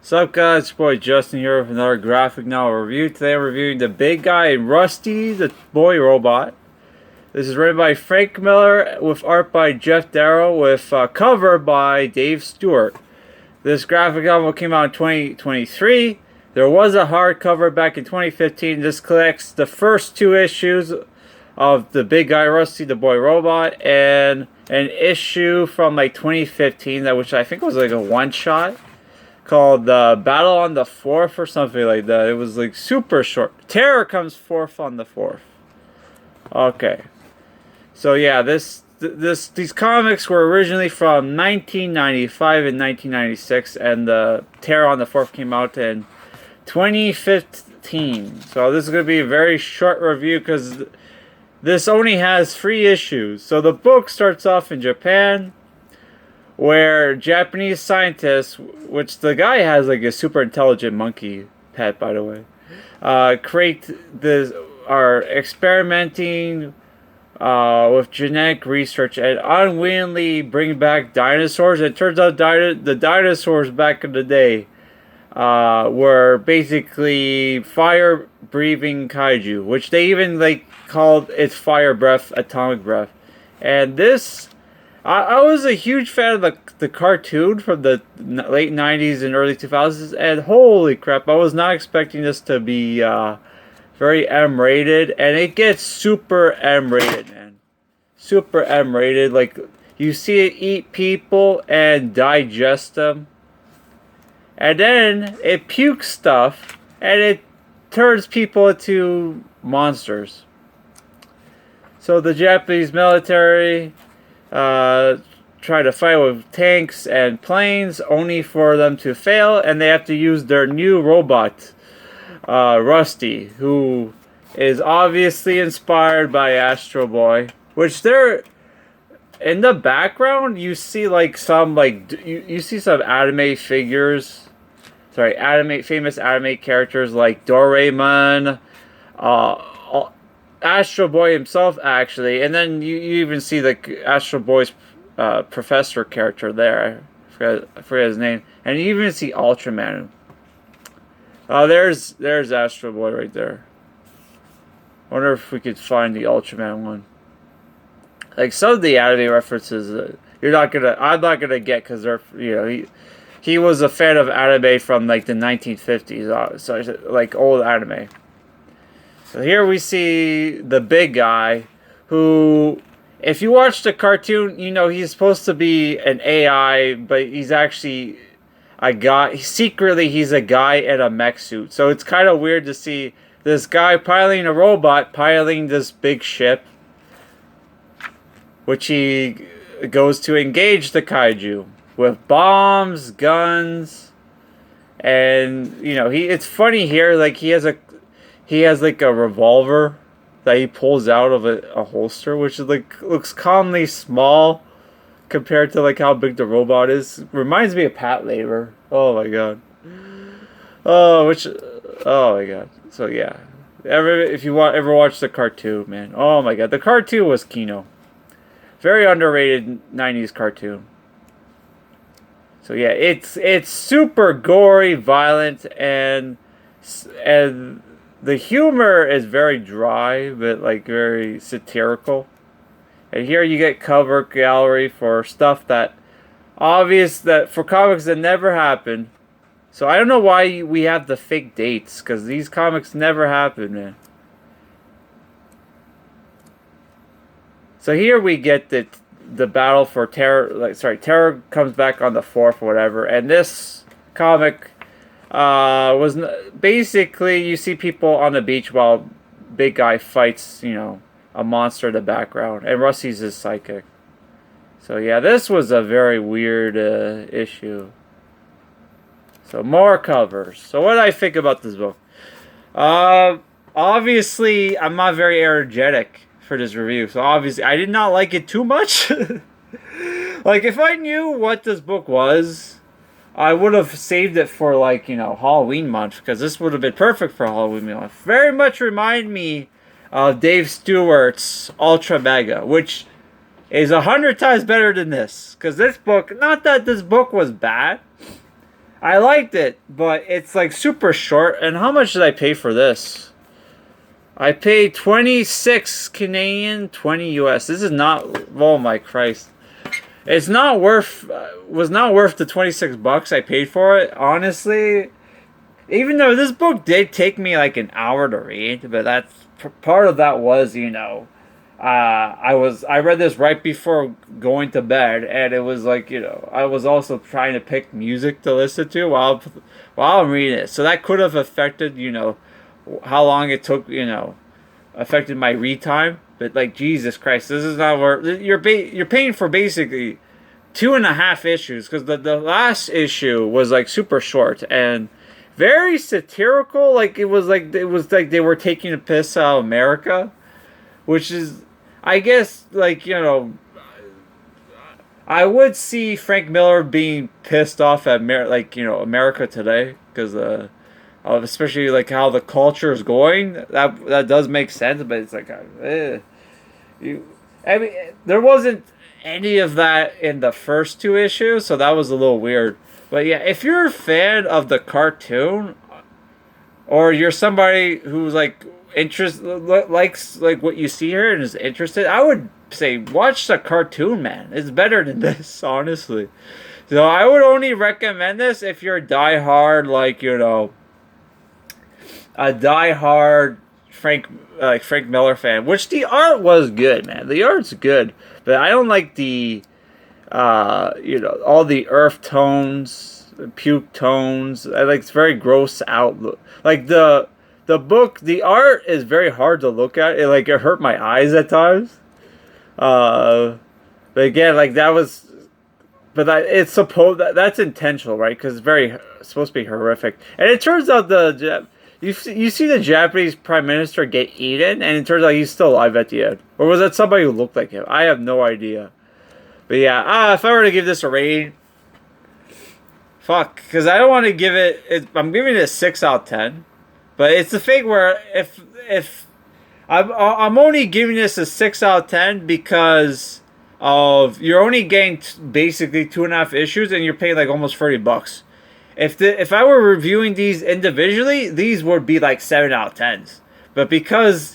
What's up, guys? It's your boy Justin here with another graphic novel review. Today I'm reviewing The Big Guy and Rusty the Boy Robot. This is written by Frank Miller with art by Geof Darrow with cover by Dave Stewart. This graphic novel came out in 2023. There was a hardcover back in 2015. This collects the first two issues of The Big Guy, Rusty the Boy Robot, and an issue from like 2015, which I think was like a one-shot, called Battle on the 4th or something like that. It was like super short. Terror comes forth on the 4th. Okay. So yeah, these comics were originally from 1995 and 1996, and the Terror on the 4th came out in 2015. So this is going to be a very short review because this only has 3 issues. So the book starts off in Japan, where Japanese scientists, which the guy has like a super intelligent monkey pet, by the way, are experimenting with genetic research and unwillingly bring back dinosaurs. It turns out the dinosaurs back in the day were basically fire-breathing kaiju, which they even like called it fire breath, atomic breath. And this, I was a huge fan of the cartoon from the late 90s and early 2000s, and holy crap, I was not expecting this to be very M-rated, and it gets super M-rated, man. Super M-rated. Like, you see it eat people and digest them, and then it pukes stuff, and it turns people into monsters. So the Japanese military try to fight with tanks and planes, only for them to fail, and they have to use their new robot, Rusty, who is obviously inspired by Astro Boy, which they're in the background. You see like some you see some anime figures, famous anime characters like Doraemon, Astro Boy himself, actually, and then you even see the Astro Boy's professor character there. I forget his name, and you even see Ultraman. There's Astro Boy right there. I wonder if we could find the Ultraman one. Like some of the anime references, I'm not gonna get, because they're, he was a fan of anime from like the 1950s, so like old anime. So here we see the big guy, who, if you watch the cartoon, he's supposed to be an AI, but he's actually a guy. Secretly, he's a guy in a mech suit. So it's kind of weird to see this guy piloting a robot, piloting this big ship, which he goes to engage the kaiju with bombs, guns, and, it's funny here, like, he has like a revolver that he pulls out of a holster, which is like looks calmly small compared to like how big the robot is. Reminds me of Pat Labor. Oh my god. Oh my god. So yeah, if you ever watch the cartoon, man. Oh my god, the cartoon was Kino. Very underrated 90s cartoon. So yeah, it's super gory, violent, and the humor is very dry, but like very satirical. And here you get cover gallery for stuff that for comics that never happened. So I don't know why we have the fake dates, because these comics never happened, man. So here we get the battle for Terror. Terror comes back on the 4th or whatever, and this comic was basically, you see people on the beach while big guy fights, a monster in the background, and Rusty's his psychic. So yeah, this was a very weird issue. So more covers. So what do I think about this book? Obviously, I'm not very energetic for this review, so obviously I did not like it too much. Like, if I knew what this book was, I would have saved it for, like, Halloween month, because this would have been perfect for Halloween month. Very much remind me of Dave Stewart's Ultra Mega, which is 100 times better than this. Because this book, not that this book was bad, I liked it, but it's like super short. And how much did I pay for this? I paid 26 Canadian, 20 US. This is not. Oh my Christ! It's not worth. Was not worth the 26 bucks I paid for it. Honestly, even though this book did take me like an hour to read, but that's part of that was, I read this right before going to bed, and it was like, I was also trying to pick music to listen to while I'm reading it, so that could have affected, how long it took, affected my read time. But like, Jesus Christ, this is not where you're paying for basically 2.5 issues, because the last issue was like super short and very satirical. Like it was like they were taking a piss out of America, which is, I guess, like, I would see Frank Miller being pissed off at America today, because of especially like how the culture is going. That does make sense, but it's like, you, I mean, there wasn't any of that in the first two issues, so that was a little weird. But yeah, if you're a fan of the cartoon, or you're somebody who's like likes like what you see here and is interested, I would say watch the cartoon, man. It's better than this, honestly. So I would only recommend this if you're a diehard, like, a diehard Frank Miller fan. Which the art was good, man. The art's good, but I don't like the all the earth tones, puke tones. I like, it's very gross out. Like the book, the art is very hard to look at. It hurt my eyes at times. Uh, but again, like that was, but it's supposed that's intentional, right? Because it's supposed to be horrific, and it turns out you see the Japanese prime minister get eaten, and it turns out he's still alive at the end. Or was that somebody who looked like him? I have no idea. But yeah, if I were to give this a rating, fuck, because I don't want to I'm giving it a 6 out of 10. But it's the thing where if I'm only giving this a 6 out of 10 because of you're only getting basically 2.5 issues, and you're paying like almost $30. If I were reviewing these individually, these would be like 7 out of 10s. But because,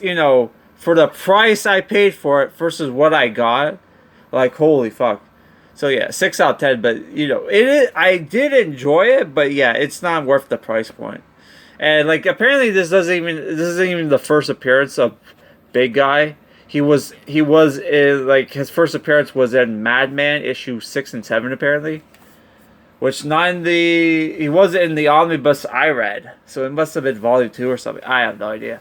for the price I paid for it versus what I got, like, holy fuck. So yeah, 6 out of 10. But I did enjoy it, but yeah, it's not worth the price point. And like, apparently this isn't even the first appearance of Big Guy. He was in, like, his first appearance was in Madman issue 6 and 7 apparently. Which he wasn't in the omnibus I read. So it must have been volume 2 or something. I have no idea.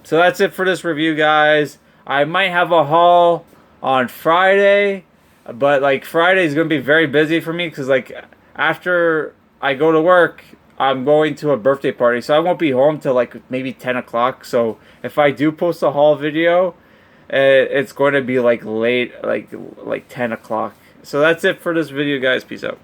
So that's it for this review, guys. I might have a haul on Friday. But like, Friday is going to be very busy for me, because like, after I go to work, I'm going to a birthday party. So I won't be home till like maybe 10 o'clock. So if I do post a haul video, it's going to be like late, like 10 o'clock. So that's it for this video, guys. Peace out.